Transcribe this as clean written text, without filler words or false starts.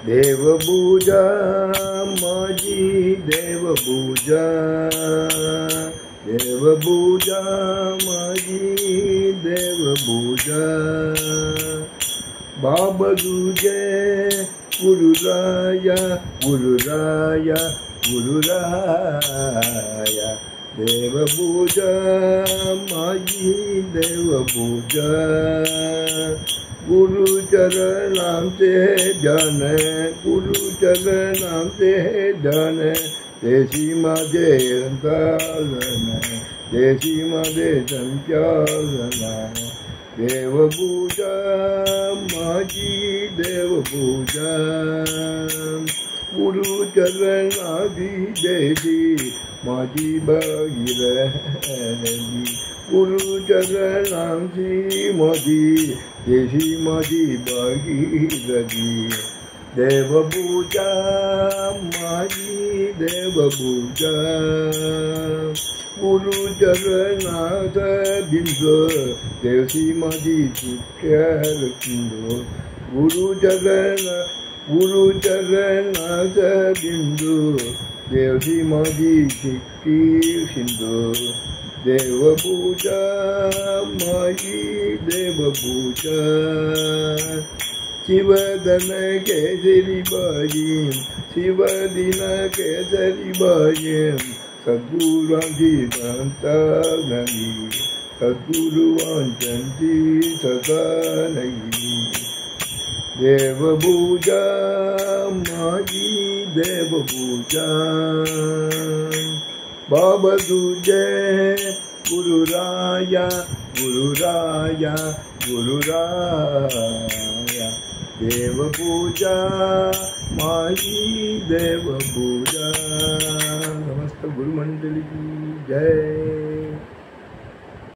देवपूजा माझी देवपूजा, देवपूजा माझी देवपूजा। बाबा तुझे गुरुराया गुरुराया गुरुराया, देवपूजा माझी देवपूजा। गुरु चरणांचे ध्यान, गुरु चरणांचे ध्यान, देशी माझे अंतरण, देशी माझे संचालन। देवपूजा माझी देवपूजा, गुरु चरणाधी देशी माझी भगीरथी। गुरु चरणांची माझी देशी माझी भगीरथी। देवपूजा माझी देवपूजा, गुरु चरणात बिंदू देशी माझी सुख्यार सिंधू। गुरु चरणात बिंदू देशी माझी शिक्की सिंधू। देवपूजा माझी देवपूजा, शिवधन केसरी बाई, शिवदिन केसरी बाई। सद्गुरूंची संतानगी, सद्गुरूंची सतानगी। देवपूजा माझी देवपूजा। बाबा तुझे गुरुराया गुरुराया गुरुराया, देवपूजा माझी देवपूजा। नमस्ते गुरु मंडली की जय।